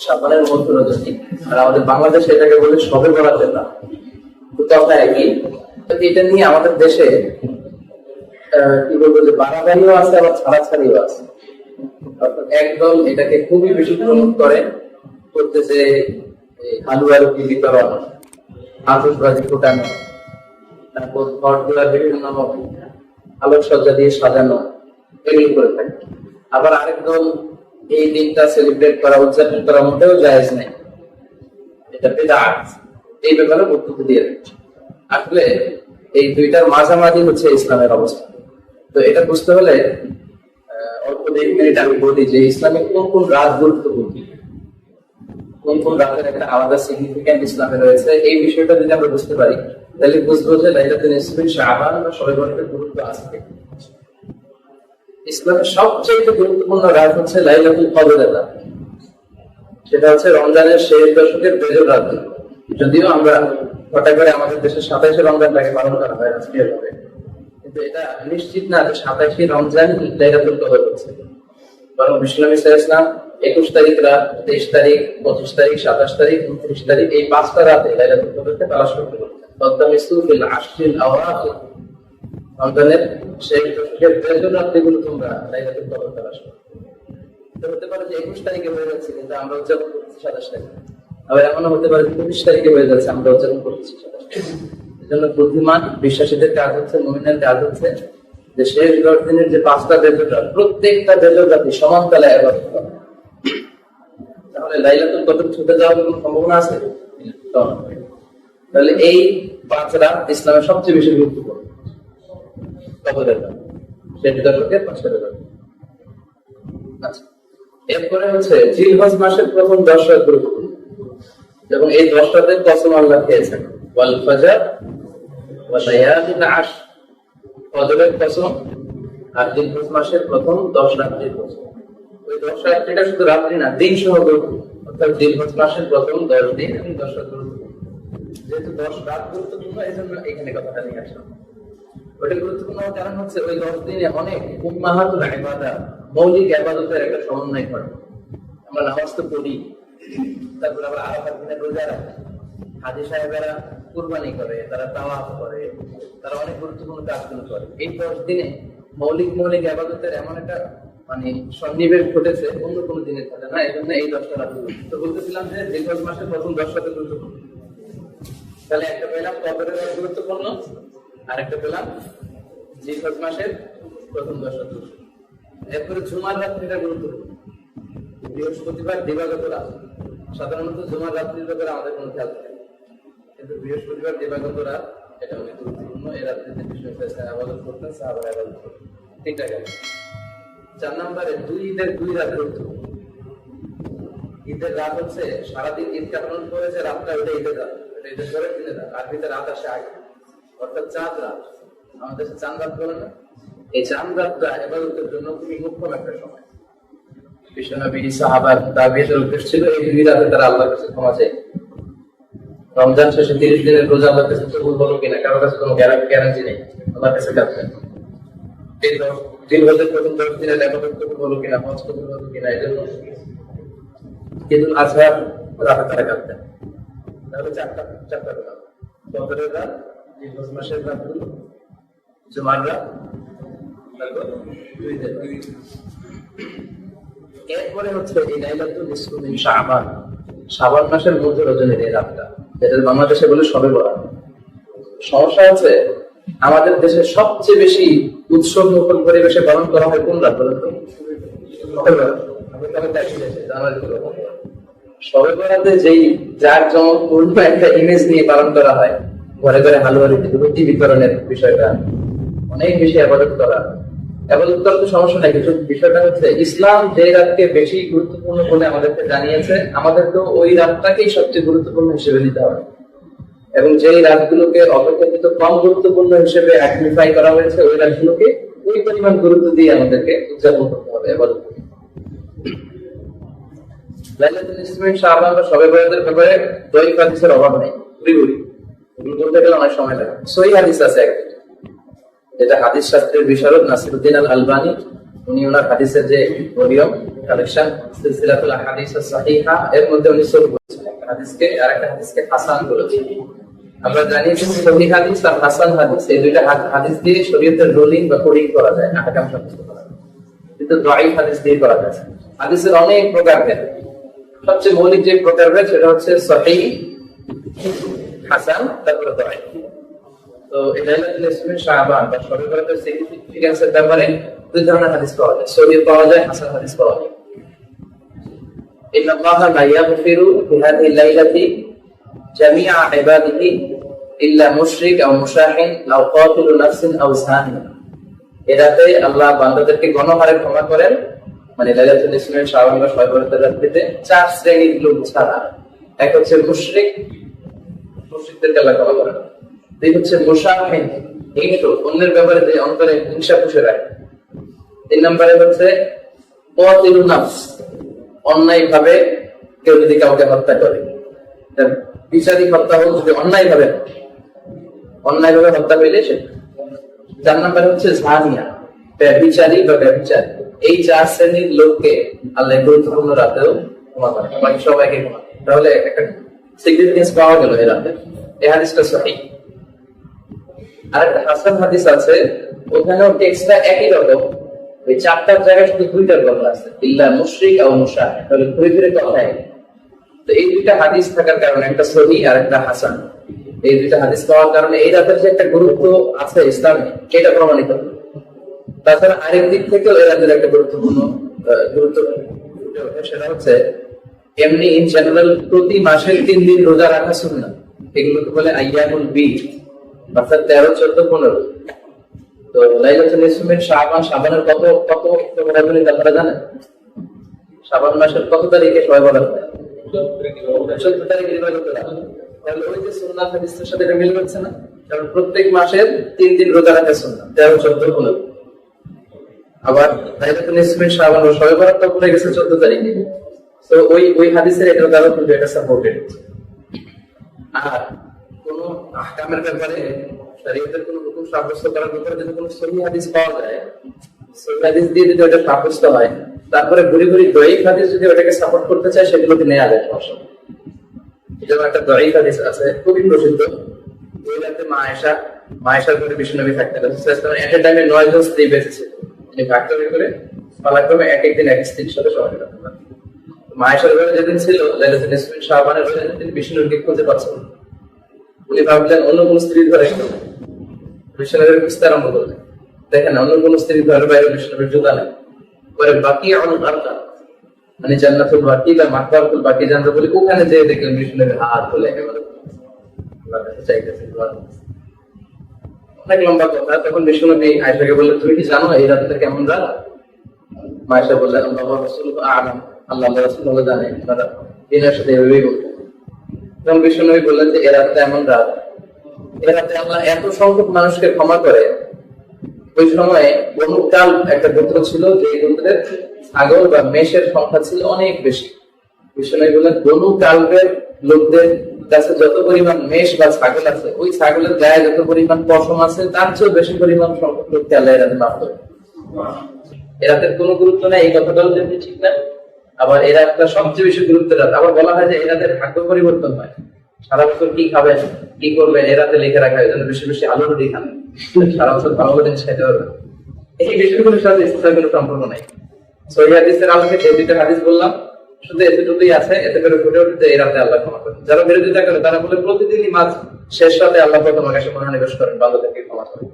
শাবানের মধ্য রজনী, আর আমাদের বাংলাদেশে এটাকে বলে শবে বরাতের রাত। কথা একই। এটা নিয়ে আমাদের দেশে কি বলবো যে বাড়াবাড়িও আছে, আবার ছাড়াছাড়িও আছে। একদল এটাকে খুবই বেশি প্রমোট করে, করতেছে হালুয়া রুটি বিতরণ, আতশবাজি ফোটানো, তারপর ঘরগুলার বিভিন্ন আলোকসজ্জা দিয়ে সাজানো, এগুলি করে থাকে। আবার আরেক দল এই দিনটা সেলিব্রেট করা, উদযাপন করা মোটেও জায়েজ নেই, এটা বিদআত, এই ব্যাপারে বক্তব্য দিয়ে রাখছে। আসলে এই দুইটার মাঝামাঝি হচ্ছে ইসলামের অবস্থা। তো এটা বুঝতে হলে অল্প 1 মিনিট আমি বলি যে ইসলামে কোন কোন রাত গুরুত্বপূর্ণ, কোন কোন রাতের একটা আলাদা সিগনিফিকেন্ট ইসলামে রয়েছে। এই বিষয়টা যদি আমরা বুঝতে পারি তাহলে বুঝবো যে লাইলাতুল নিসফি শাবান বা শবে বরাতের গুরুত্ব আছে। ইসলামের সবচেয়ে গুরুত্বপূর্ণ রাত হচ্ছে লাইলাতুল কদরের রাত, সেটা হচ্ছে রমজানের শেষ দশকের বেজর রাত। যদিও আমরা হঠাৎ করে আমাদের দেশে 27শে রমজানটাকে পালন করা হয় রাষ্ট্রীয়ভাবে, কিন্তু এটা নিশ্চিত না যে 27শে রমজান লাইলাতুল কদর হচ্ছে। বরং বিশ্বনবী সাল্লাল্লাহু আলাইহি ওয়াসাল্লাম 21 তারিখ রাত, 23 তারিখ, 25 তারিখ, 27 তারিখ, 29 তারিখ, এই 5টা রাতে লাইলাতুল কদরকে তালাশ করতে বলেছেন। তদ্দামিসু ফিল আশরিল আওয়াখির, রমজানের শেষ দশকের বেজর রাতগুলো তোমরা লাইলাতুল কদর তালাশ করো। হতে পারে যে 21 তারিখে হয়ে যাচ্ছে কিন্তু আমরা উদযাপন করছি 27 তারিখে, আবার এমনও হতে পারে 25 তারিখে হয়ে যাচ্ছে, আমরা উদযাপন করছি 27 তারিখে। এজন্য বুদ্ধিমান বিশ্বাসীদের কাজ হচ্ছে, মুমিনের কাজ হচ্ছে যে শেষ 10 দিনের যে 5টা বেজর রাত, প্রত্যেকটা বেজর রাতে সমান তালে ইবাদত করা। তাহলে লাইলাতুল কদর ছুটে যাওয়ার কোনো সম্ভাবনা আছে? তাহলে এই 5 রাত ইসলামের সবচেয়ে বেশি গুরুত্বপূর্ণ। কদরের রাত শেষ দশকের 5টা বেজর রাত। আচ্ছা, এরপরে হচ্ছে জিলহজ মাসের প্রথম 10 রাত গুরুত্বপূর্ণ, এবং এই 10 রাতের কসম আল্লাহ খেয়েছেন, ওয়াল ফাজর ওয়া লায়ালিন আশর, ফজরের কসম আর জিলহজ মাসের প্রথম 10 রাতের কসম। ওই 10 রাতটা শুধু রাত্রি না, দিন সহ গুরুত্বপূর্ণ, অর্থাৎ জিলহজ মাসের প্রথম 10 দিন এবং 10 রাত গুরুত্বপূর্ণ। যেহেতু 10 রাত গুরুত্বপূর্ণ, এই জন্য এখানে কথাটা নিয়ে আসলাম। ওটা গুরুত্বপূর্ণ কারণ হচ্ছে ওই 10 দিনে অনেক উম্মাহাতুল ইবাদাত, মৌলিক ইবাদতের একটা সমন্বয় ঘটে। আমরা নামাজ তো পড়ি, তারপর আবার আরাফার দিনে রোজা রাখি, হাজী সাহেবেরা কুরবানি করে, তারা তাওয়াফ করে, তারা অনেক গুরুত্বপূর্ণ কাজগুলো করে। এই 10 দিনে মৌলিক ইবাদতের এমন একটা সন্নিবেশ ঘটেছে, অন্য কোনো দিনে ঘটে না। এই জন্য এই 10টা রাত তো বলতেছিলাম যে জিলহজ মাসের প্রথম 10 রাত গুরুত্বপূর্ণ। তাহলে একটা পেলাম কদরের রাত গুরুত্বপূর্ণ, আর একটা পেলাম জিলহজ মাসের প্রথম 10 রাত গুরুত্বপূর্ণ। এরপরে জুমার রাত্রিটা গুরুত্বপূর্ণ। বৃহস্পতিবার দিবাগত রাত, সাধারণত জুমার রাত্রির ব্যাপারে আমাদের কোনো খেয়াল থাকে, কিন্তু বৃহস্পতিবার দিবাগত রাত এটা অনেক গুরুত্বপূর্ণ। এই রাত্রিতে আবাদত করতেন, সাহাবারা আবাদত করতেন। 3টা গেল। 4 নম্বরে ঈদের 2 রাত গুরুত্বপূর্ণ। ঈদের রাত হচ্ছে সারাদিন ঈদ কাটানোর পরে যে রাতটা, ওটা ঈদের রাত, ওটা ঈদের পরে দিনের রাত, আর ভিতরে রাত আসে আগে, অর্থাৎ চাঁদ রাত। আমাদের দেশে চাঁদ রাত বলে না, এই চাঁদ রাতটা ইবাদতের জন্য খুবই মুখ্য একটা সময়। বিশ্বনবী সাহাবার তাবিঈদের উদ্দেশ্য ছিল এই 2 রাতে তারা আল্লাহর কাছে ক্ষমা চায়। রমজান শেষে 30 দিনের রোজা আল্লাহর কাছে কবুল হলো কিনা কারোর কাছে কোনো গ্যারান্টি নেই, আল্লাহর কাছে কাঁদবেন। এই জিলহজের প্রথম 10 দিনের ইবাদত কবুল হলো কিনা, হজ কবুল হলো কিনা, এই জন্য ঈদুল আজহার রাতে তারা কাঁদবেন। তাহলে চারটা রাত, কদরের রাত, জিলহজ মাসের রাতগুলো, জুমার রাত, তারপর 2 দিন। এরপরে হচ্ছে এই লাইলাতুল নিসফি মিন শাবান, শাবান মাসের মধ্য রজনীর এই রাতটা, যেটা বাংলাদেশে বলে শবে বরাত। সমস্যা হচ্ছে আমাদের দেশে সবচেয়ে বেশি উৎসব মুখর পরিবেশে পালন করা হয় কোন রাত বলেন তো? শবে বরাতে যেই জাঁকজমকপূর্ণ একটা ইমেজ নিয়ে পালন করা হয়, ঘরে ঘরে হালুয়া রুটি বিতরণের বিষয়টা, অনেক বেশি ইবাদত করা। ইবাদত করার তো সমস্যা নাই, কিন্তু বিষয়টা হচ্ছে ইসলাম যে রাতকে বেশি গুরুত্বপূর্ণ বলে আমাদেরকে জানিয়েছে, আমাদেরকে ওই রাতটাকেই সবচেয়ে গুরুত্বপূর্ণ হিসেবে নিতে হবে, এবং যেই রাতগুলোকে অপেক্ষাকৃত কম গুরুত্বপূর্ণ হিসেবে অ্যাক্টিফাই করা হয়েছে, ওই রাতগুলোকে ওই পরিমাণ গুরুত্ব দিয়ে আমাদেরকে উদযাপন করতে হবে, ইবাদত করতে হবে। লাইলাতুল নিসফি মিন শাবান বা শবে বরাতের ব্যাপারে দৈহিক হাদিসের অভাব নেই, পুরোপুরি এগুলো বলতে গেলে অনেক সময় লাগে। সহিহ হাদিস আছে একটা, যেটা হাদিস শাস্ত্রের বিশারদ নাসিরউদ্দিন আল আলবানী উনি ওনার হাদিসের যে ভলিউম কালেকশন সিলসিলাতুল আহাদিস সাহিহা এর মধ্যে উনি সহি বলেছেন, একটা হাদিসকে আর একটা হাদিসকে হাসান বলেছেন। আমরা জানি যে সহিহ হাদিস আর হাসান হাদিস এই দুইটা হাদিস দিয়ে শরীয়তের রুলিং বা কোডিং করা যায়, আহকাম সাব্যস্ত করা যায়, কিন্তু দাঈফ হাদিস দিয়ে করা যায়। হাদিসের অনেক প্রকারভেদ, সবচেয়ে মৌলিক যে প্রকারভেদ সেটা হচ্ছে সহিহ, হাসান, তারপরে দাঈফ। তো এটা লাইলাতুল শাবান বা শবে বরাতের সিগনিফিকেন্সের ব্যাপারে দুই ধরনের হাদিস পাওয়া যায়, সহিহ পাওয়া যায়, হাসান হাদিস পাওয়া যায়। ইন্নাল্লাহা লা ইয়াগফিরু ফি হাযিহিল লাইলাতি জামিআ ইবাদিহি ইল্লা মুশরিক আও মুশাহিন আও কাতিলু নাফসিন আও জানি। এই রাতে আল্লাহ বান্দাদেরকে গণহারে ক্ষমা করেন, মানে লাইলাতুল ইসলামের শাবান বা শবে বরাতের রাতে চার শ্রেণীর লোক ছাড়া। এক হচ্ছে মুশরিক, মুশরিকদেরকে আল্লাহ ক্ষমা করেন। দুই হচ্ছে মুশাহিন, হিংসু, অন্যের ব্যাপারে যে অন্তরে হিংসা পুষে রাখে। তিন নম্বরে হচ্ছে কাতিলু নাফস, অন্যায় ভাবে কেউ যদি কাউকে হত্যা করে, বিচারিক হত্যা হোক, যদি অন্যায় ভাবে হত্যা হইলে সে। চার নম্বরে হচ্ছে জানিয়া, ব্যভিচারী বা ব্যভিচারী। এই চার শ্রেণীর লোককে আল্লাহ গুরুত্বপূর্ণ রাতেও ক্ষমা করেন, বাকি সবাইকে ক্ষমা করেন। তাহলে একটা সিগনিফিকেন্স পাওয়া গেল এই রাতে। এই হাদিসটা সহিহ। আর একটা হাসান হাদিস আছে, ওখানেও টেক্সটটা একই রকম, ওই চারটার জায়গায় শুধু দুইটার কথা আছে, ইল্লা মুশরিক আও মুশাহিন, তাহলে ঘুরে ফিরে কথা একই। তো এই দুইটা হাদিস থাকার কারণে, একটা সহিহ আর একটা হাসান, এই দুইটা হাদিস পাওয়ার কারণে এই রাতের যে একটা গুরুত্ব আছে ইসলামে, এটা প্রমাণিত। তাছাড়া আরেক দিক থেকেও এই রাতের একটা গুরুত্ব সেটা হচ্ছে এমনি ইন জেনারেল প্রতি মাসের 3 দিন রোজা রাখা সুন্নাহ। এগুলোকে বলে আইয়ামুল বীদ, অর্থাৎ 13, 14, 15। তো লাইলাতুল ইসলামের শাবানের কত আপনারা জানেন? শাবান মাসের কত তারিখে শবে বরাত হয়? 14 তারিখে। তাহলে ওই যে সুন্নাহ হাদিসের সাথে এটা মিল হচ্ছে না? কারণ প্রত্যেক মাসের 3 দিন রোজা রাখা সুন্নাহ, 13, 14, 15। আবার লাইলাতুল ইসলামের শাবান ও শবে বরাত তো পড়ে গেছে 14 তারিখে। তো ওই হাদিসের এটা দ্বারা কিন্তু এটা সাপোর্টেড। আর কোন আহকামের ব্যাপারে শরীয়তের কোন হুকুম সাব্যস্ত করার ব্যাপারে যদি কোনো সহিহ হাদিস পাওয়া যায়, সহিহ হাদিস দিয়ে যদি ওটা সাব্যস্ত হয়, তারপরে ঘুরি ঘুরি দাঈফ হাদিস যদি ওটাকে সাপোর্ট করতে চায়, সেগুলোকে নেওয়া যায় সমস্যা। যেমন একটা দাঈফ হাদিস আছে খুবই প্রসিদ্ধ, ওই রাতে মায়েশার ঘরে বিষ্ণুনবী থাকতেন। এট এ টাইমে 9 জন স্ত্রী বেঁচেছে, তিনি ভাগ করে পালাক্রমে এক একদিন এক স্ত্রীর সাথে সময় কাটাতেন। মায়েশার ঘরে যেদিন ছিল লাইলাতুল ইসলামের শাবানের রোজা, তিনি বিষ্ণুনবীকে খুঁজে পাচ্ছেন। উনি ভাবলেন অন্য কোন স্ত্রীর ঘরে বিষ্ণুনবীর খুঁজতে আরম্ভ করলেন। দেখেন অন্য কোন স্ত্রীর ঘরের বাইরে বিষ্ণুনবীর জুতা নেই। পরে বাকি মানে জান্নাতুল বাকি বা মাকবারাতুল বাকি জানতে বলি, ওখানে যেয়ে দেখলেন বিষ্ণুনবীর হাত তুলে একেবারে অনেক লম্বা কথা। তখন বিষ্ণুনবী আয়েশাকে বললেন, তুমি কি জানো এই রাতটা কেমন রাত? আয়েশা বললেন, আল্লাহ রাসূলুহু আ'লাম, আল্লাহ রাসূল জানেন। তারা দিনের সাথে এভাবেই বলতেন। তখন বিষ্ণুনবী বললেন যে এ রাতটা এমন রাত, এ রাতে আল্লাহ এত সংখ্যক মানুষকে ক্ষমা করে। ওই সময়ে বনু কাল একটা গোত্র ছিল, যে গোত্রের ছাগল বা মেষের সংখ্যা ছিল অনেক বেশি। বিষ্ণুনবী বললেন, বনু কালবের লোকদের কাছে যত পরিমাণ মেষ বা ছাগল আছে, ওই ছাগলের গায়ে যত পরিমাণ পশম আছে, তার চেয়ে বেশি পরিমাণ সংখ্যক লোককে আল্লাহ এ রাতে মাফ করে। এ রাতের কোনো গুরুত্ব নেই, এই কথাটাও যেমনি ঠিক না। আবার এরা একটা সবচেয়ে বেশি গুরুত্বের রাত। আবার বলা হয় যে এ রাতের ভাগ্য পরিবর্তন হয়, সারা বছর কি খাবেন কি করবেন এ রাতে লিখে রাখা হয়, যেন বেশি বেশি আলু রুটি খান, সারা বছর ভালো করে খাইতে পারবেন। এই বিষয়গুলোর সাথে ইসলামের কোনো সম্পর্ক নাই। সহিহ হাদিসের আলোকে যে দুইটা হাদিস বললাম, শুধু এতটুকুই আছে, এতে করে ফুটে উঠতে এই রাতে আল্লাহ ক্ষমা করেন। যারা বিরোধিতা করে তারা বলে প্রতিদিনই মাঝ শেষ রাতে আল্লাহ প্রথম আকাশে মনোনিবেশ করেন, বান্দাদেরকে ক্ষমা করেন।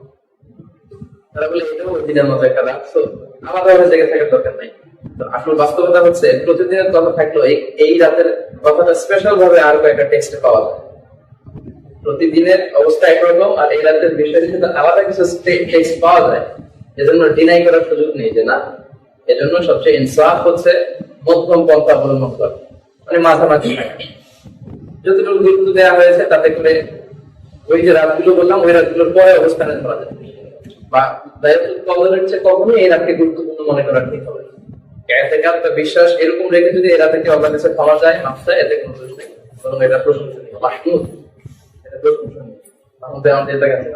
তারা বলে এটাও ওই দিনের মতো একটা রাত, আমাদের জেগে থাকার দরকার নাই। তো আসল বাস্তবতা হচ্ছে প্রতিদিনের কথা থাকলেও এই রাতের কথাটা স্পেশাল ভাবে আরো একটা টেক্সটে পাওয়া যায়। প্রতিদিনের অবস্থা একরকম, আর এই রাতের বিষয়ে কিন্তু আলাদা কিছু টেক্সট পাওয়া যায়। এজন্য ডিনাই করার সুযোগ নেই যে না। এজন্য সবচেয়ে ইনসাফ হচ্ছে মধ্যম পন্থা অবলম্বন করা, মানে মাঝামাঝি থাকা। যতটুকু গুরুত্ব দেওয়া হয়েছে তাতে করে ওই যে রাতগুলো বললাম, ওই রাতগুলোর পরে অবস্থানে ধরা যায়। বা লাইলাতুল কদরের চেয়ে কখনোই এই রাতকে গুরুত্বপূর্ণ মনে করা ঠিক হবে। এতেকাদ বা বিশ্বাস এরকম রেখে যদি এই রাতে কেউ আল্লাহর কাছে পাওয়া যায়, মাফসায় এতে কোনো দোষ নেই, বরং এটা প্রশংসনীয়, মাহমুদ। এটা প্রশংসনীয়। মাহমুদ আমাদের এটা গেছে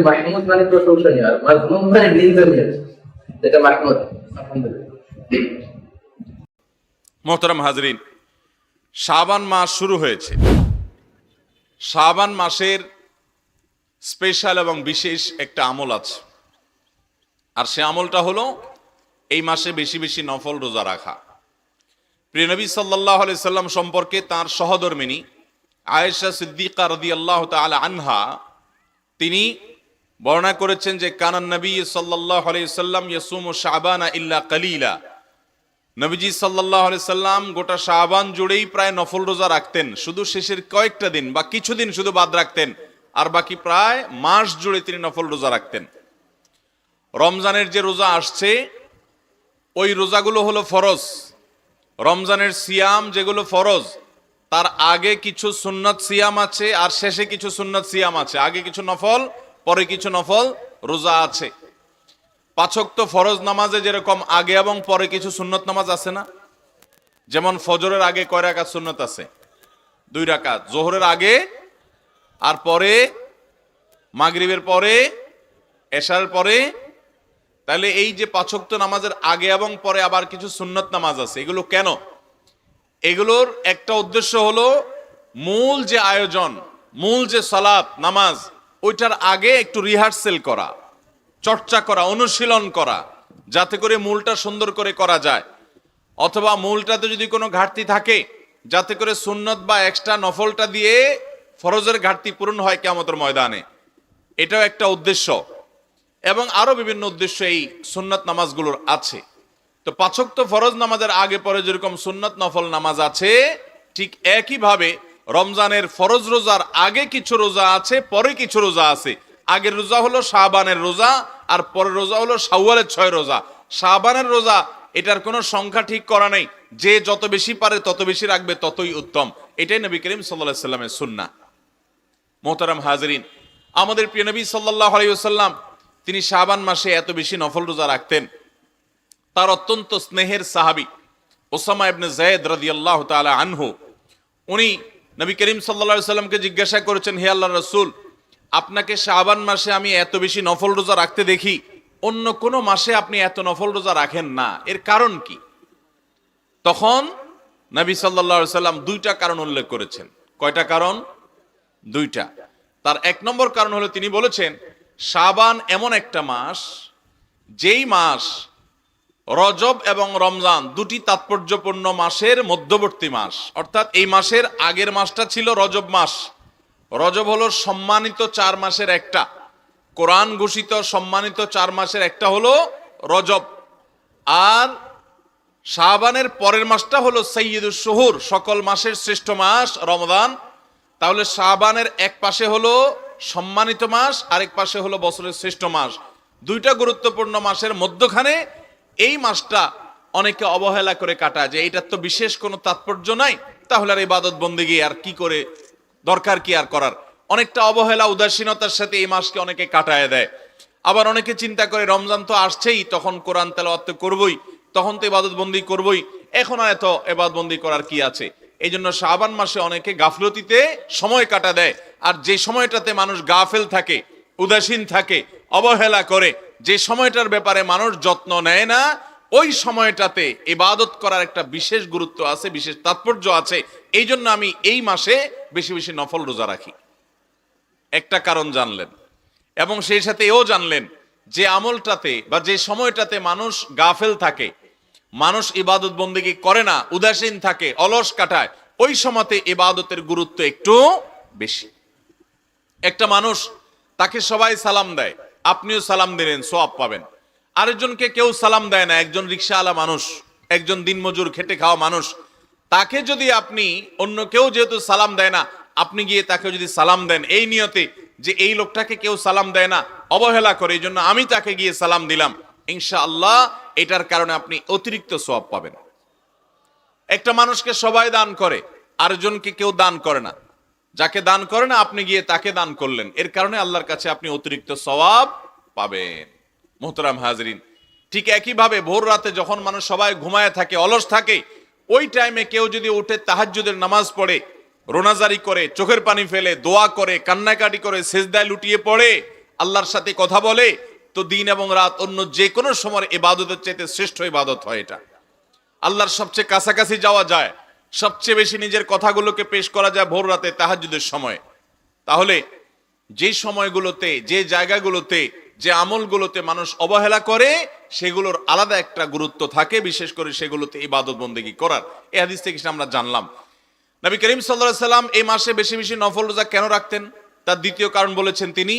মাহমুদ মানে প্রশংসনীয়, আর মাহমুদ মানে নিন্দনীয়। এটা মাহমুদ। আলহামদুলিল্লাহ। মোহতারাম হাজরিন, শাবান মাস শুরু হয়েছে। শাবান মাসের স্পেশাল এবং বিশেষ একটা আমল আছে, আর সে আমলটা হলো এই মাসে বেশি বেশি নফল রোজা রাখা। প্রিয় নবী সাল্লাল্লাহু আলাইহি সাল্লাম সম্পর্কে তার সহধর্মিনী আয়েশা সিদ্দিকা রাদিয়াল্লাহু তাআলা আনহা তিনি বর্ণনা করেছেন যে কানান নবী সাল্লাল্লাহু আলাইহি সাল্লাম ইয়াসুমু শাবানা ইল্লা কালিলা। নবীজি সাল্লাল্লাহু আলাইহি সাল্লাম গোটা শাবান জুড়েই প্রায় নফল রোজা রাখতেন, শুধু শেষের কয়েকটা দিন বা কিছুদিন শুধু বাদ রাখতেন, আর বাকি প্রায় মাস জুড়ে তিনি নফল রোজা রাখতেন। রমজানের যে রোজা আসছে ওই রোজাগুলো হলো ফরজ। রমজানের সিয়াম যেগুলো ফরজ, তার আগে কিছু সুন্নত সিয়াম আছে আর শেষে কিছু সুন্নত সিয়াম আছে। আগে কিছু নফল, পরে কিছু নফল রোজা আছে। পাঁচ ওয়াক্ত ফরজ নামাজে যেরকম আগে এবং পরে কিছু সুন্নত নামাজ আছে না? যেমন ফজরের আগে কয় রাকাত সুন্নত আছে? 2 রাকাত। জোহরের আগে আর পরে, মাগরিবের পরে, এশার পরে। তাহলে এই যে পাঁচ ওয়াক্ত নামাজের আগে এবং পরে আবার কিছু সুন্নত নামাজ আছে, এগুলো কেন? এগুলোর একটা উদ্দেশ্য হলো মূল যে আয়োজন, মূল যে সালাত নামাজ, ওইটার আগে একটু রিহার্সেল করা, চর্চা করা, অনুশীলন করা, যাতে করে মূলটা সুন্দর করে করা যায়। অথবা মূলটাতে যদি কোনো ঘাটতি থাকে, যাতে করে সুন্নত বা এক্সট্রা নফলটা দিয়ে ফরজের ঘাটতি পূরণ হয় কিয়ামতের ময়দানে। এটাও একটা উদ্দেশ্য, এবং আরো বিভিন্ন উদ্দেশ্য এই সুন্নত নামাজগুলোর আছে। তো পাঁচ ওয়াক্ত ফরজ নামাজের আগে পরে যেরকম সুন্নত নফল নামাজ আছে, ঠিক একইভাবে রমজানের ফরজ রোজার আগে কিছু রোজা আছে, পরে কিছু রোজা আছে। আগের রোজা হলো শাবানের রোজা, আর পরের রোজা হলো শাওয়ালের 6 রোজা। শাবানের রোজা এটার কোনো সংখ্যা ঠিক করা নেই, যে যত বেশি পারে তত বেশি রাখবে ততই উত্তম। এটাই নবী করিম সাল্লাল্লাহু আলাইহি সাল্লামের সুন্নাহ। মোহতারাম হাজরিন, আমাদের প্রিয় নবী সাল্লাল্লাহু আলাইহি ওয়াসাল্লাম তিনি শাবান মাসে এত বেশি নফল রোজা রাখতেন। তার অত্যন্ত স্নেহের সাহাবী ওসামা ইবনে যায়েদ রাদিয়াল্লাহু তাআলা আনহু, উনি নবী করিম সাল্লাল্লাহু আলাইহি সাল্লামকে জিজ্ঞাসা করেছেন, হে আল্লাহর রাসূল, আপনাকে শাবান মাসে আমি এত বেশি নফল রোজা রাখতে দেখি, অন্য কোন মাসে আপনি এত নফল রোজা রাখেন না, এর কারণ কি? তখন নবী সাল্লাল্লাহু আলাইহি সাল্লাম 2টা কারণ উল্লেখ করেছেন। কয়টা কারণ? 2টা। তার 1 নম্বর কারণ হলো তিনি বলেছেন, শাবান এমন একটা মাস, যেই মাস রজব এবং রমজান দুটি তাৎপর্যপূর্ণ মাসের মধ্যবর্তী মাস। অর্থাৎ এই মাসের আগের মাসটা ছিল রজব মাস। রজব হলো সম্মানিত 4 মাসের একটা, কোরআন ঘোষিত সম্মানিত 4 মাসের একটা হলো রজব। আর শাবানের পরের মাসটা হলো সাইয়্যিদুশ শুহুর, সকল মাসের শ্রেষ্ঠ মাস রমজান। তাহলে শাবানের এক পাশে হলো সম্মানিত মাস, আরেক পাশে হলো বছরের শ্রেষ্ঠ মাস। 2টা গুরুত্বপূর্ণ মাসের মধ্যখানে এই মাসটা অনেকে অবহেলা করে কাটায়, যে এটার তো বিশেষ কোনো তাৎপর্য নাই, তাহলে আর ইবাদত বন্দেগী আর কি করে, দরকার কি আর করার। অনেকটা অবহেলা উদাসীনতার সাথে এই মাসকে অনেকে কাটায় দেয়। আবার অনেকে চিন্তা করে রমজান তো আসছেই, তখন কোরআন তেলাওয়াত করবই, তখন তো ইবাদত বন্দি করবই, এখন আর এত ইবাদত বন্দি করার কি আছে। এই জন্য শাবান মাসে অনেকে গাফলতিতে সময় কাটা দেয়। আর যে সময়টাতে মানুষ গাফেল থাকে, উদাসীন থাকে, অবহেলা করে, যে সময়টার ব্যাপারে মানুষ যত্ন নেয় না, ওই সময়টাতে ইবাদত করার একটা বিশেষ গুরুত্ব আছে, বিশেষ তাৎপর্য আছে। এই জন্য আমি এই মাসে বেশি বেশি নফল রোজা রাখি। একটা কারণ জানলেন, এবং সেই সাথে এও জানলেন যে আমলটাতে বা যে সময়টাতে মানুষ গাফেল থাকে, মানুষ ইবাদত বন্দেগী করে না, উদাসীন থাকে, অলস কাটায়, ওই সময়তে ইবাদতের গুরুত্ব একটু বেশি। একটা মানুষ, তাকে সবাই সালাম দেয়, আপনিও সালাম দিলেন, সওয়াব পাবেন। আরেকজনকে কেউ সালাম দেয় না, একজন রিকশাওয়ালা মানুষ, একজন দিনমজুর খেটে খাওয়া মানুষ, তাকে যদি আপনি, অন্য কেউ যেহেতু সালাম দেয় না, আপনি গিয়ে তাকে যদি সালাম দেন এই নিয়তে যে এই লোকটাকে কেউ সালাম দেয় না, অবহেলা করে, এই জন্য আমি তাকে গিয়ে সালাম দিলাম, ইনশাআল্লাহ এটার কারণে আপনি অতিরিক্ত সওয়াব পাবেন। একটা মানুষকে সবাই দান করে, আরেকজনকে কেউ দান করে না, যাকে দান করে না আপনি গিয়ে তাকে দান করলেন, এর কারণে আল্লাহর কাছে আপনি অতিরিক্ত সওয়াব পাবেন। মুহতারাম হাজরিন, ঠিক একইভাবে ভোর রাতে যখন মানুষ সবাই ঘুমায় থাকে, অলস থাকে, ওই টাইমে কেউ যদি উঠে তাহাজ্জুদের নামাজ পড়ে, রোনাজারি করে, চোখের পানি ফেলে, দোয়া করে, কান্নাকাটি করে, সেজদায় লুটিয়ে পড়ে, আল্লাহর সাথে কথা বলে, তো দিন এবং রাত অন্য যে কোনো সময় ইবাদতের চাইতে শ্রেষ্ঠ ইবাদত হয় এটা। আল্লাহর সবচেয়ে কাছাকাছি যাওয়া যায়, সবচেয়ে বেশি নিজের কথাগুলোকে পেশ করা যায় ভোর রাতে তাহাজ্জুদের সময়। তাহলে যে সময়গুলোতে, যে জায়গাগুলোতে, যে আমলগুলোতে মানুষ অবহেলা করে সেগুলোর আলাদা একটা গুরুত্ব থাকে, বিশেষ করে সেগুলোতে ইবাদত বন্দেগী করার। এই হাদিস থেকে আমরা জানলাম নবী করিম সাল্লাল্লাহু আলাইহি সাল্লাম এই মাসে বেশি বেশি নফল রোজা কেন রাখতেন? তার দ্বিতীয় কারণ বলেছেন তিনি,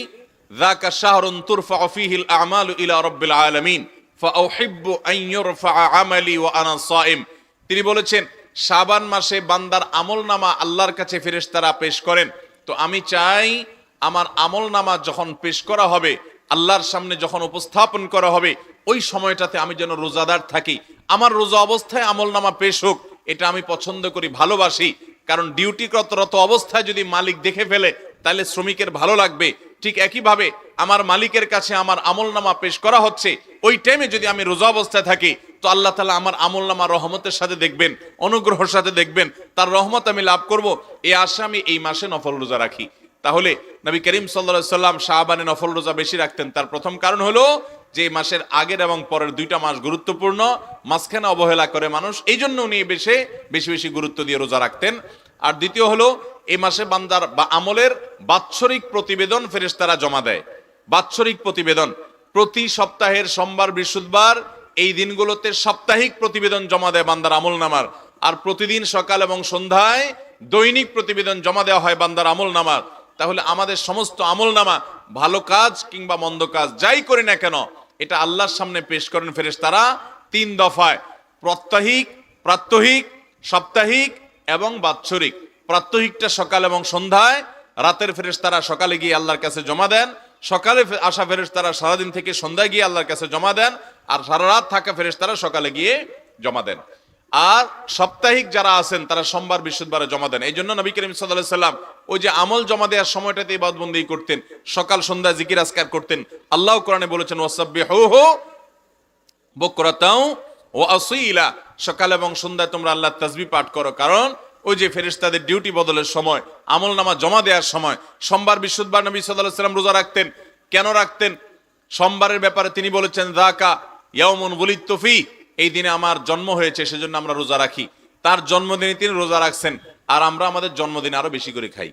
যাকা শাহরুন তুরফাউ ফীহিল আমালু ইলা রাব্বিল আলামিন ফাউহিব্বু আন ইউরফা আমালি ওয়া আনা সাইম। তিনি বলেছেন শাবান মাসে বান্দার আমলনামা আল্লাহর কাছে ফেরেশতারা পেশ করেন, তো আমি চাই আমার আমলনামা যখন পেশ করা হবে, আল্লাহর সামনে যখন উপস্থাপন করা হবে, ওই সময়টাতে আমি যেন রোজাদার থাকি, আমার রোজা অবস্থায় আমলনামা পেশ হোক, এটা আমি পছন্দ করি, ভালোবাসি। কারণ ডিউটিরত অবস্থায় যদি মালিক দেখে ফেলে তাহলে শ্রমিকের ভালো লাগবে। ঠিক একইভাবে আমার মালিকের কাছে আমার আমলনামা পেশ করা হচ্ছে, ওই টাইমে যদি আমি রোজা অবস্থায় থাকি তো আল্লাহ তাআলা আমার আমলনামা রহমতের সাথে দেখবেন, অনুগ্রহের সাথে দেখবেন, তার রহমত আমি লাভ করব। এই আশা আমি এই মাসে নফল রোজা রাখি। তাহলে নবী করিম সাল্লাল্লাহু আলাইহি সাল্লাম শাবানে নফল রোজা বেশি রাখতেন। তার প্রথম কারণ হলো যে মাসের আগের এবং পরের দুইটা মাস গুরুত্বপূর্ণ, মাঝখানে অবহেলা করে মানুষ, এই জন্য উনি বেশি বেশি গুরুত্ব দিয়ে রোজা রাখতেন। আর দ্বিতীয় হলো এই মাসে বান্দার বা আমলের বাৎসরিক প্রতিবেদন ফেরেশতারা জমা দেয়। বাৎসরিক প্রতিবেদন প্রতি সপ্তাহের সোমবার, বৃহস্পতিবার এই দিনগুলোতে সাপ্তাহিক প্রতিবেদন জমা দেয় বান্দার আমলনামার। আর প্রতিদিন সকাল এবং সন্ধ্যায় দৈনিক প্রতিবেদন জমা দেওয়া হয় বান্দার আমলনামার। তাহলে আমাদের সমস্ত আমলনামা, ভালো কাজ কিংবা মন্দ কাজ যাই করি না কেন, এটা আল্লাহর সামনে পেশ করেন ফেরেশতারা 3 দফায়, প্রাত্যহিক, সাপ্তাহিক এবং বাৎসরিক। প্রাত্যহিকটা সকাল এবং সন্ধ্যায়, রাতের ফেরেশতারা সকালে গিয়ে আল্লাহর কাছে জমা দেন, সকালে আসা ফেরেশতারা সারাদিন থেকে সন্ধ্যায় গিয়ে আল্লাহর কাছে জমা দেন, আর সারা রাত থাকা ফেরেশতারা সকালে গিয়ে জমা দেন। আর সাপ্তাহিক যারা আছেন তারা সোমবার, বৃহস্পতিবারে জমা দেন। এই জন্য নবী করিম সাল্লাল্লাহু আলাইহি সাল্লাম ওই যে আমল জমা দেওয়ার সময়টাতে ইবাদত বন্দেগী করতেন, সকাল সন্ধ্যা জিকির আজকার করতেন। আল্লাহ কোরআনে বলেছেন ওয়াসাব্বিহুহু বুকরাতাও ওয়া আসীলা, সকাল এবং সন্ধ্যায় তোমরা আল্লাহর তাসবিহ পাঠ করো। কারণ ওই যে ফেরেশতাদের ডিউটি বদলের সময়, আমলনামা জমা দেওয়ার সময়, সোমবার, বৃহস্পতিবার নবী সাল্লাল্লাহু আলাইহি সাল্লাম রোজা রাখতেন। কেন রাখতেন? সোমবারের ব্যাপারে তিনি বলেছেন যাকা ইয়াউমুন বুলিদতু ফি, এই দিনে আমার জন্ম হয়েছে সেজন্য আমরা রোজা রাখি। তার জন্মদিনে তিনি রোজা রাখছেন, আর আমরা আমাদের জন্মদিনে আরো বেশি করে খাই।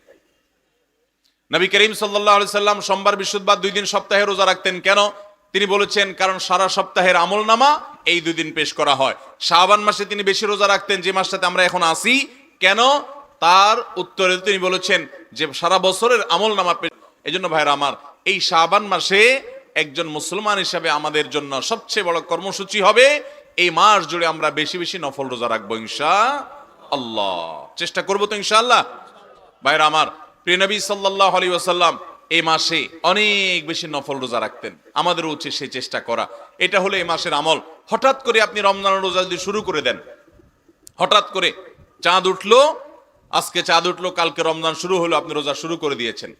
নবী করিম সাল্লাল্লাহু আলাইহি সাল্লাম সোমবার, বৃহস্পতিবার 2 দিন সপ্তাহে রোজা রাখতেন। কেন? তিনি বলেছেন কারণ সারা সপ্তাহের আমলনামা এই 2 দিন পেশ করা হয়। শাবান মাসে তিনি বেশি রোজা রাখতেন, যে মাসটাতে আমরা এখন আছি। কেন? তার উত্তরে তিনি বলেছেন যে সারা বছরের আমলনামা পেশ। এজন্য ভাইরা আমার, এই শাবান মাসে একজন মুসলমান হিসাবে আমাদের জন্য সবচেয়ে বড় কর্মসূচি হবে এই মাস জুড়ে আমরা বেশি বেশি নফল রোজা রাখবো ইনশাআল্লাহ। চেষ্টা করবো তো ইনশাআল্লাহ। ভাইরা আমার, প্রিয় নবী সাল্লাল্লাহু আলাইহি ওয়াসাল্লাম এই মাসে অনেক বেশি নফল রোজা রাখতেন। আমাদের উচিত সেই চেষ্টা করা। এটা হলো এই মাসের আমল। হঠাৎ করে আপনি রমজানের রোজা যদি শুরু করে দেন, হঠাৎ করে চাঁদ উঠলো, আজকে চাঁদ উঠলো, কালকে রমজান শুরু হলো, আপনি রোজা শুরু করে দিয়েছেন,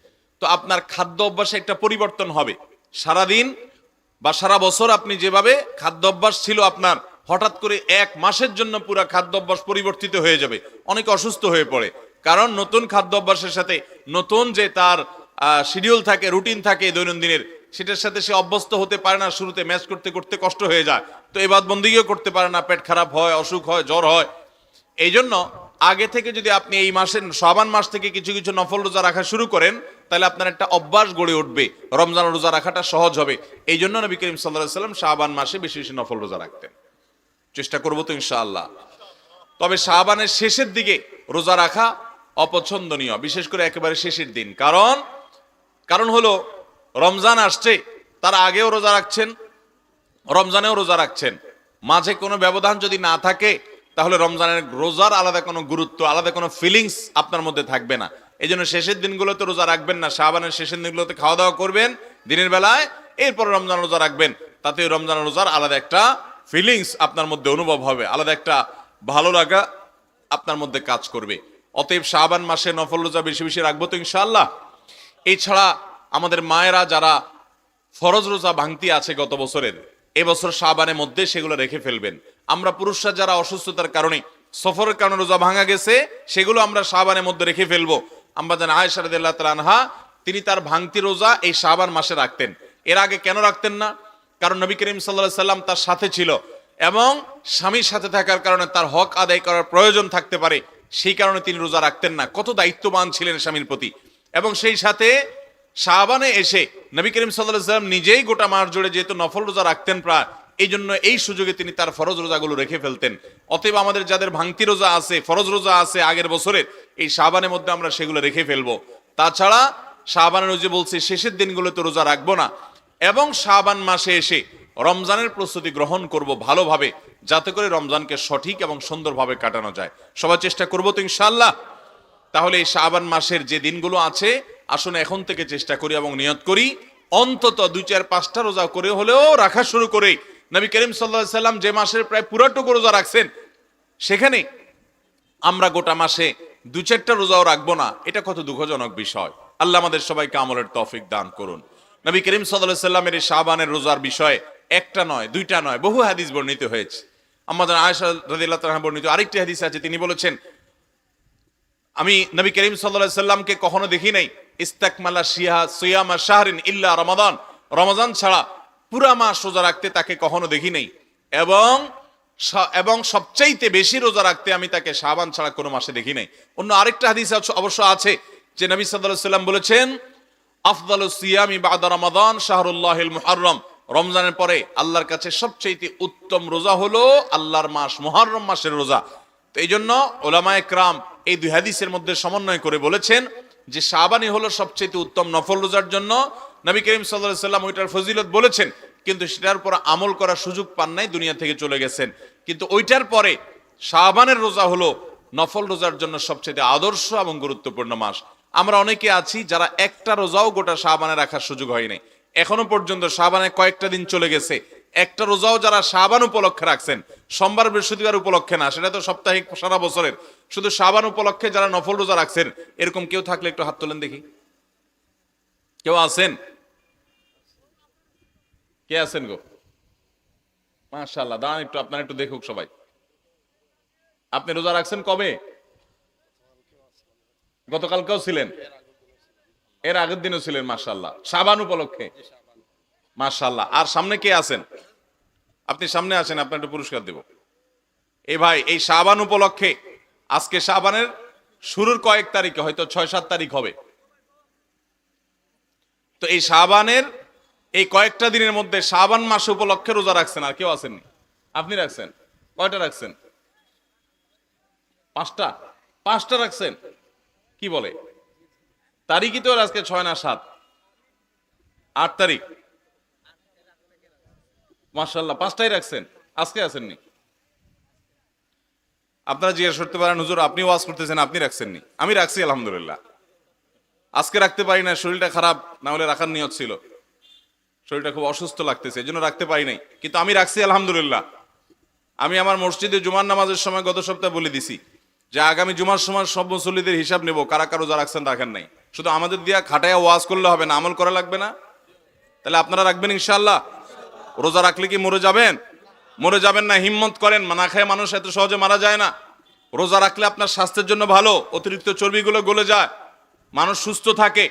তো আপনার খাদ্য অভ্যাসে একটা পরিবর্তন হবে। সারাদিন বা সারা বছর আপনি যেভাবে খাদ্য অভ্যাস ছিল আপনার, হঠাৎ করে 1 মাসের জন্য পুরো খাদ্য অভ্যাস পরিবর্তিত হয়ে যাবে। অনেকে অসুস্থ হয়ে পড়ে, কারণ নতুন খাদ্য অভ্যাসের সাথে নতুন যে তার শিডিউল থাকে, রুটিন থাকে দৈনন্দিনের, সেটার সাথে সে অভ্যস্ত হতে পারে না। শুরুতে ম্যাচ করতে করতে কষ্ট হয়ে যায়, তো ইবাদত বন্দেগীও করতে পারে না, পেট খারাপ হয়, অসুখ হয়, জ্বর হয়। এই জন্য আগে থেকে যদি আপনি এই মাসের শাবান মাস থেকে কিছু কিছু নফল রোজা রাখা শুরু করেন, তাহলে আপনার একটা অভ্যাস গড়ে উঠবে, রমজান রোজা রাখাটা সহজ হবে। এই জন্য নবী করিম সাল্লাল্লাহু আলাইহি ওয়াসাল্লাম শাবান মাসে বেশি বেশি নফল রোজা রাখতেন। চেষ্টা করবো তো ইনশাআল্লাহ। তবে শাবানের শেষের দিকে রোজা রাখা অপছন্দনীয়, বিশেষ করে একেবারে শেষের দিন। কারণ হলো রমজান আসছে, তার আগেও রোজা রাখছেন, রমজানেও রোজা রাখছেন, মাঝে কোনো ব্যবধান যদি না থাকে তাহলে রমজানের রোজার আলাদা কোনো গুরুত্ব, আলাদা কোনো ফিলিংস আপনার মধ্যে থাকবে না। এই জন্য শেষের দিনগুলোতে রোজা রাখবেন না, শাবানের শেষের দিনগুলোতে খাওয়া দাওয়া করবেন দিনের বেলায়, এরপর রমজান রোজা রাখবেন। তাতে রমজান রোজার আলাদা একটা ফিলিংস আপনার মধ্যে অনুভব হবে, আলাদা একটা ভালো লাগা আপনার মধ্যে কাজ করবে। অতএব শাবান মাসে নফল রোজা বেশি বেশি রাখবো তো ইনশাআল্লাহ। এছাড়া আমাদের মায়েরা যারা ফরজ রোজা ভাঙতি আছে গত বছরের, এবছর শাবানের মধ্যে সেগুলো রেখে ফেলবেন। আমরা পুরুষরা যারা অসুস্থতার কারণে, সফরের কারণে রোজা ভাঙা গেছে, সেগুলো আমরা শাবানের মধ্যে রেখে ফেলবো। আমরা জানি আয়েশা রাদিয়াল্লাহু তাআলা আনহা, তিনি তার ভাঙতি রোজা এই শাবান মাসে রাখতেন। এর আগে কেন রাখতেন না? কারণ নবী করিম সাল্লাল্লাহু আলাইহি সাল্লাম তার সাথে ছিল এবং স্বামীর সাথে থাকার কারণে তার হক আদায় করার প্রয়োজন থাকতে পারে, সেই কারণে তিনি রোজা রাখতেন না। কত দায়িত্ববান ছিলেন স্বামীর প্রতি। এবং সেই সাথে শাবানে এসে নবী করিম সাল্লাল্লাহু আলাইহি সাল্লাম নিজেই গোটা মাস জুড়ে যেহেতু নফল রোজা রাখতেন প্রায়, এই জন্য এই সুযোগে তিনি তার ফরজ রোজাগুলো রেখে ফেলতেন। অতএব আমাদের যাদের ভাঙতি রোজা আছে, ফরজ রোজা আছে আগের বছরের, এই শাবানের মধ্যে আমরা সেগুলো রেখে ফেলবো। তাছাড়া শাবানের ওই যে বলছি শেষের দিনগুলোতে রোজা রাখবো না, এবং শাবান মাসে এসে রমজানের প্রস্তুতি গ্রহণ করব ভালোভাবে, যাতে করে রমজানকে সঠিক এবং সুন্দরভাবে কাটানো যায়। সবাই চেষ্টা করবো তো ইনশাআল্লাহ। তাহলে এই শাবান মাসের যে দিনগুলো আছে, আসুন এখন থেকে চেষ্টা করি এবং নিয়ত করি অন্তত 2-4-5টা রোজা করে হলেও রাখা শুরু করে। নবী করিম সাল্লাল্লাহু আলাইহি সাল্লাম যে মাসের প্রায় পুরোটুকু রোজা রাখছেন, সেখানে আমরা গোটা মাসে 2-4টা রোজাও রাখবো না, এটা কত দুঃখজনক বিষয়। আল্লাহ আমাদের সবাইকে আমলের তৌফিক দান করুন। নবী করিম সাল্লাল্লাহু আলাইহি সাল্লামের এই শাবানের রোজার বিষয়ে একটা নয়, দুইটা নয়, বহু হাদিস বর্ণিত হয়েছে। আমাদের আয়েশা রাদিয়াল্লাহু তাআলা বর্ণিত আরেকটি হাদিস আছে, তিনি বলেছেন, আমি নবী করিম সাল্লাল্লাহু আলাইহি সাল্লামকে কখনো দেখি নাই ইস্তাকমালা সিয়ামা শাহরিন ইল্লা রমাদান, রমজান ছাড়া পুরা মাস রোজা রাখতে তাকে কখনো দেখি নাই, এবং সবচাইতে বেশি রোজা রাখতে আমি তাকে শাবান ছাড়া কোনো মাসে দেখি নাই। অন্য আরেকটা হাদিস অবশ্য আছে যে নবী সাল্লাল্লাহু আলাইহি সাল্লাম বলেছেন, আফদালুস সিয়ামি বাদা রমাদান শাহরুল্লাহিল মুহাররম, রমজানের পরে আল্লাহর কাছে সবচাইতে উত্তম রোজা হলো আল্লাহর মাস মুহররম মাসের রোজা। তো এই জন্য উলামায়ে কেরাম এই দুই হাদিসের মধ্যে সমন্বয় করে বলেছেন যে শাবানই হলো সবচেয়ে উত্তম নফল রোজার জন্য। নবী করিম সাল্লাল্লাহু আলাইহি সাল্লাম ওইটার ফজিলত বলেছেন, কিন্তু সেটার উপর আমল করার সুযোগ পান নাই, দুনিয়া থেকে চলে গেছেন। কিন্তু ওইটার পরে শাবানের রোজা হলো নফল রোজার জন্য সবচেয়ে আদর্শ এবং গুরুত্বপূর্ণ মাস। আমরা অনেকে আছি যারা একটা রোজাও গোটা শাবানে রাখার সুযোগ হয় নাই, এখনো পর্যন্ত শাবানে কয়েকটা দিন চলে গেছে, একটা রোজাও যারা শাবান উপলক্ষে রাখছেন, সোমবার বৃহস্পতিবার উপলক্ষে না, সেটা তো সাপ্তাহিক সারা বছরের, শুধু শাবান উপলক্ষে যারা নফল রোজা রাখছেন, এরকম কেউ থাকলে একটু হাত তোলেন দেখি। কেউ আছেন? কে আছেন গো? মাশাআল্লাহ, দাঁড়ান একটু, আপনারা একটু দেখুক সবাই। আপনি রোজা রাখছেন কবে? গতকালকেও ছিলেন, এর আগের দিনও ছিলেন, মাশাআল্লাহ, শাবান উপলক্ষে, মাশাআল্লাহ। আর সামনে কে আছেন? আপনি সামনে আছেন, আপনার একটু পুরস্কার দেব। এই ভাই, এই শাবান উপলক্ষে, আজকে শাবানের শুরুর কয়েক তারিখে, হয়তো 6-7 তারিখ হবে, তো এই শাবানের এই কয়েকটা দিনের মধ্যে শাবান মাস উপলক্ষে রোজা রাখছেন আর কেউ আসেননি? আপনি রাখছেন? কয়টা রাখছেন? 5টা রাখছেন? কি বলে, তারিখই তো আজকে 6 না 7? 8 তারিখ, মাশাআল্লাহ, 5টাই রাখছেন, আজকে আসেননি। আপনারা জিজ্ঞেস করতে পারেন, হুজুর আপনি ওয়াজ করতেছেন, আপনি রাখছেননি? আমি রাখছি আলহামদুলিল্লাহ। আজকে রাখতে পারি না, শরীরটা খারাপ, না হলে রাখার নিয়ত ছিল, শরীরটা খুব অসুস্থ লাগতেছে, এই জন্য রাখতে পারি নাই, কিন্তু আমি রাখছি আলহামদুলিল্লাহ। আমি আমার মসজিদে জুমার নামাজের সময় গত সপ্তাহে বলে দিছি যে আগামী জুমার সময় সব মুসল্লিদের হিসাব নেব, কারা কারা রোজা রাখছেন রাখেন নাই। শুধু আমাদের দিয়া খাটাইয়া ওয়াজ করলে হবে না, আমল করা লাগবে না? তাহলে আপনারা রাখবেন ইনশাআল্লাহ? রোজা রাখলে কি মরে যাবেন? মরে যাবেন না, হিম্মত করেন, না খেয়ে মানুষ এত সহজে মারা যায় না। রোজা রাখলে আপনার স্বাস্থ্যের জন্য ভালো, অতিরিক্ত চর্বিগুলো গলে যায়, মানুষ সুস্থ থাকে।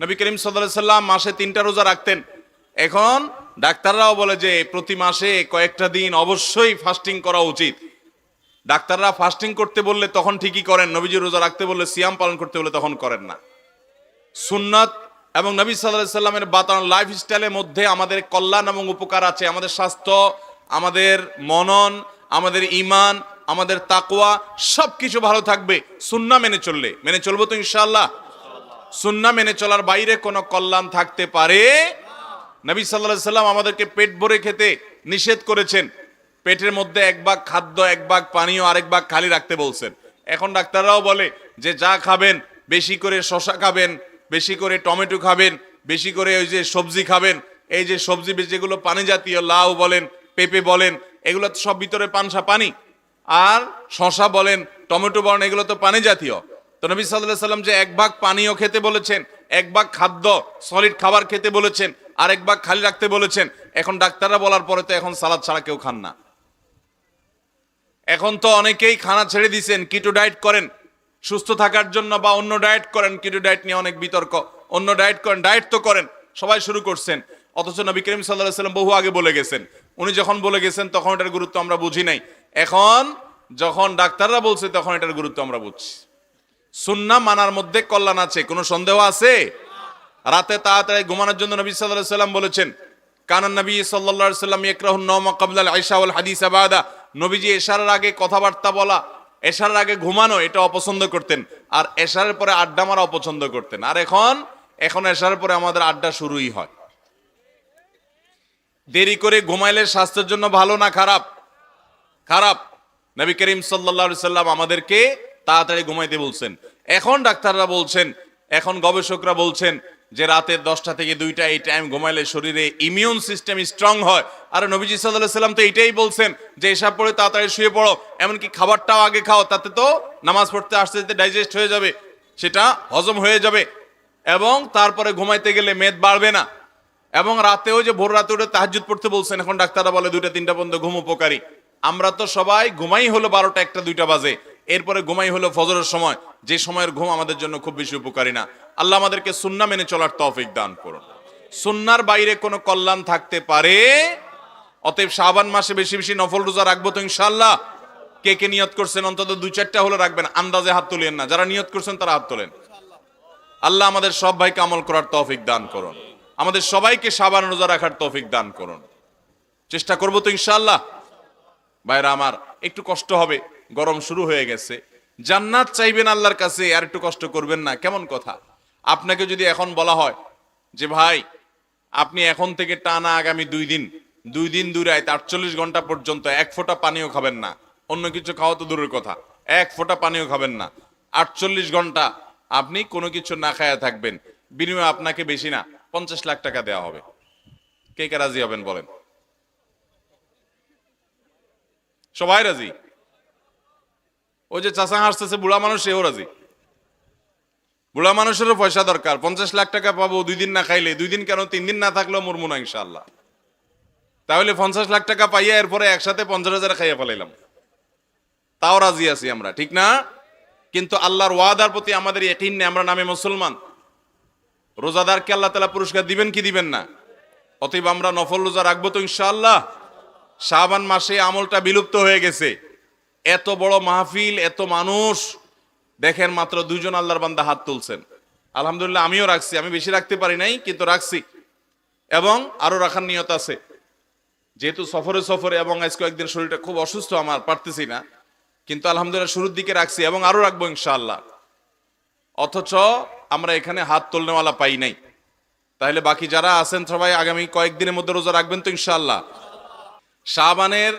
নবী করিম সাল্লাল্লাহু আলাইহি সাল্লাম মাসে 3টা রোজা রাখতেন। এখন ডাক্তাররাও বলে যে প্রতি মাসে কয়েকটা দিন অবশ্যই ফাস্টিং করা উচিত। ডাক্তাররা ফাস্টিং করতে বললে তখন ঠিকই করেন, নবীজি রোজা রাখতে বললে, সিয়াম পালন করতে বললে তখন করেন না। সুন্নাত এবং নবী সাল্লাল্লাহু আলাইহি সাল্লামের বাতানো লাইফস্টাইলের মধ্যে আমাদের কল্যাণ এবং উপকার আছে। আমাদের স্বাস্থ্য, আমাদের মনন, আমাদের ঈমান, আমাদের তাকওয়া সবকিছু ভালো থাকবে সুন্নাহ মেনে চললে। মেনে চলবো তো ইনশাআল্লাহ? সুন্নাহ মেনে চলার বাইরে কোনো কল্যাণ থাকতে পারে? নবী সাল্লাল্লাহু আলাইহি সাল্লাম আমাদেরকে পেট ভরে খেতে নিষেধ করেছেন, পেটের মধ্যে 1 ভাগ খাদ্য, 1 ভাগ পানীয়, আরেক ভাগ খালি রাখতে বলছেন। এখন ডাক্তাররাও বলে যে যা খাবেন, বেশি করে শসা খাবেন, বেশি করে টমেটো খাবেন, বেশি করে ওই যে সবজি খাবেন। এই যে সবজি যেগুলো পানি জাতীয়, লাউ বলেন, পেঁপে বলেন, এগুলো তো সব ভিতরে পানি, আর শসা বলেন, টমেটো বলেন, এগুলো তো পানি জাতীয়। তো নবী সাল্লাল্লাহু আলাইহি সাল্লাম যে 1 ভাগ পানীয় খেতে বলেছেন, 1 ভাগ খাদ্য সলিড খাবার খেতে বলেছেন, আর 1 ভাগ খালি রাখতে বলেছেন। এখন ডাক্তাররা বলার পরে তো এখন সালাদ ছাড়া কেউ খান না। এখন তো অনেকেই খানা ছেড়ে দিয়েছেন, কিটো ডায়েট করেন সুস্থ থাকার জন্য, বা অন্য ডায়েট করেন। কিটো ডায়েট নিয়ে অনেক বিতর্ক, অন্য ডায়েট করেন, ডায়েট তো করেন, সবাই শুরু করছেন। অথচ নবী করিম সাল্লাল্লাহু আলাইহি ওয়াসাল্লাম বহু আগে বলে গেছেন। উনি যখন বলে গেছেন তখন এটার গুরুত্ব আমরা বুঝি নাই, এখন যখন ডাক্তাররা বলছে তখন এটার গুরুত্ব আমরা বুঝছি। সুন্নাহ মানার মধ্যে কল্যাণ আছে, কোনো সন্দেহ আছে? রাতে তাড়াতাড়ি ঘুমানোর জন্য নবী সাল্লাল্লাহু আলাইহি ওয়াসাল্লাম বলেছেন, কানান নবী সাল্লাল্লাহু আলাইহি ওয়াসাল্লাম ইয়াকরাহুন নাওমা ক্বাবলা আল ইশা ওয়াল হাদিসা বাদা। নবীজি এশারের আগে কথাবার্তা বলা, এশারের আগে ঘুমানো এটা অপছন্দ করতেন, আর এশারের পরে আড্ডা মারা অপছন্দ করতেন। আর এখন এশারের পরে আমাদের আড্ডা শুরুই হয়। দেরি করে ঘুমাইলে স্বাস্থ্যের জন্য ভালো না খারাপ? খারাপ। নবী করিম সাল্লাল্লাহু আলাইহি সাল্লাম আমাদেরকে তাড়াতাড়ি ঘুমাইতে বলছেন। এখন ডাক্তাররা বলছেন, এখন গবেষকরা বলছেন যে রাতের 10টা থেকে 2টা এই টাইম ঘুমাইলে শরীরে ইমিউন সিস্টেম স্ট্রং হয়। আর নবীজি সাল্লাল্লাহু আলাইহি সাল্লাম তো এটাই বলছেন যে এসব পরে তাড়াতাড়ি শুয়ে পড়ো, এমনকি খাবারটাও আগে খাও, তাতে তো নামাজ পড়তে আসতে আসতে ডাইজেস্ট হয়ে যাবে, সেটা হজম হয়ে যাবে, এবং তারপরে ঘুমাইতে গেলে মেদ বাড়বে না। এবং রাতেও যে ভোর রাতে উঠে তাহাজ্জুদ পড়তে বলছেন, এখন ডাক্তাররা বলে 2টা 3টা পর্যন্ত ঘুম উপকারী। আমরা তো সবাই ঘুমাই হলো 12টা 1টা 2টা বাজে, এরপরে ঘুমাই হলো ফজরের সময়, যে সময়ের ঘুম আমাদের জন্য খুব বেশি উপকারী না। আল্লাহ আমাদেরকে সুন্নাহ মেনে চলার তৌফিক দান করুন। সুন্নাহর বাইরে কোনো কল্যাণ থাকতে পারে? অতএব শাবান মাসে বেশি বেশি নফল রোজা রাখবো তো ইনশাআল্লাহ। কে কে নিয়ত করছেন অন্তত 2-4টা হলো রাখবেন, আন্দাজে হাত তুলেন না, যারা নিয়ত করছেন তারা হাত তোলেন। আল্লাহ আমাদের সব ভাইকে আমল করার তৌফিক দান করুন, আমাদের সবাইকে শাবান রোজা রাখার তৌফিক দান করুন। চেষ্টা করবো তো ইনশাআল্লাহ। ভাইরা আমার, একটু কষ্ট হবে, গরম শুরু হয়ে গেছে। জান্নাত চাইবেন আল্লাহর কাছে, আর একটু কষ্ট করবেন না, কেমন কথা? আপনাকে যদি এখন বলা হয় যে ভাই আপনি এখন থেকে টানা আগামী 2 দিন 2 রাত 48 ঘন্টা পর্যন্ত 1 ফোঁটা পানিও খাবেন না, অন্য কিছু খাওয়া তো দূরের কথা, 1 ফোঁটা পানিও খাবেন না, 48 ঘন্টা আপনি কোনো কিছু না খায়া থাকবেন, বিনিময়ে আপনাকে বেশি না 50 লাখ টাকা দেওয়া হবে। কে কে রাজি হবেন বলেন? সবাই রাজি? ওই যে চাচা হাসতেছে বুড়া মানুষ, সেও রাজি। বুড়া মানুষেরও পয়সা দরকার, 50 লাখ টাকা পাবো 2 দিন না খাইলে, 2 দিন কেন 3 দিন না থাকলেও মরমু না ইনশাআল্লাহ। তাহলে 50 লাখ টাকা পাইয়া এরপরে একসাথে 50,000 খাইয়া ফেলাইলাম, তাও রাজি আছি আমরা, ঠিক না? কিন্তু আল্লাহর ওয়াদার প্রতি আমাদের ইয়াকিন নেই, আমরা নামে মুসলমান। রোজাদারকে আল্লাহ তাআলা পুরস্কার দিবেন কি দিবেন না? অতএব আমরা নফল রোজা রাখবো তো ইনশাআল্লাহ। শাবান মাসে আমলটা বিলুপ্ত হয়ে গেছে। এত বড় মাহফিল, এত মানুষ, দেখেন মাত্র 2 জন আল্লাহর বান্দা হাত তুলছেন। আলহামদুলিল্লাহ, আমিও রাখছি, আমি বেশি রাখতে পারি নাই কিন্তু রাখছি, এবং আরো রাখার নিয়ত আছে। যেহেতু সফরে এবং আজ কয়েকদিন শরীরটা খুব অসুস্থ, আমার পারতেছি না, কিন্তু আলহামদুলিল্লাহ শুরুর দিকে রাখছি এবং আরো রাখবো ইনশাআল্লাহ। অথচ আমরা এখানে হাত তোলনেওয়ালা পাই নাই। তাহলে বাকি যারা আছেন সবাই আগামী কয়েকদিনের মধ্যে রোজা রাখবেন তো ইনশাআল্লাহ। শাবানের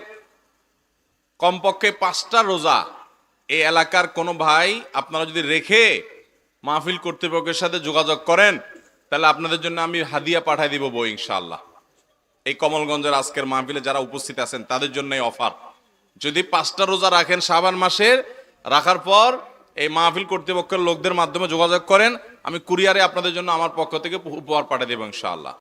কমপক্ষে 5টা রোজা এই এলাকার কোনো ভাই আপনারা যদি রেখে মাহফিল কর্তৃপক্ষের সাথে যোগাযোগ করেন, তাহলে আপনাদের জন্য আমি হাদিয়া পাঠাই দিব বই ইনশাআল্লাহ। এই কমলগঞ্জের আজকের মাহফিলে যারা উপস্থিত আছেন তাদের জন্য এই অফার। যদি 5টা রোজা রাখেন শাবান মাসের, রাখার পর এই মাহফিল কর্তৃপক্ষের লোকদের মাধ্যমে যোগাযোগ করেন, আমি কুরিয়ারে আপনাদের জন্য আমার পক্ষ থেকে উপহার পাঠিয়ে দেব ইনশাআল্লাহ।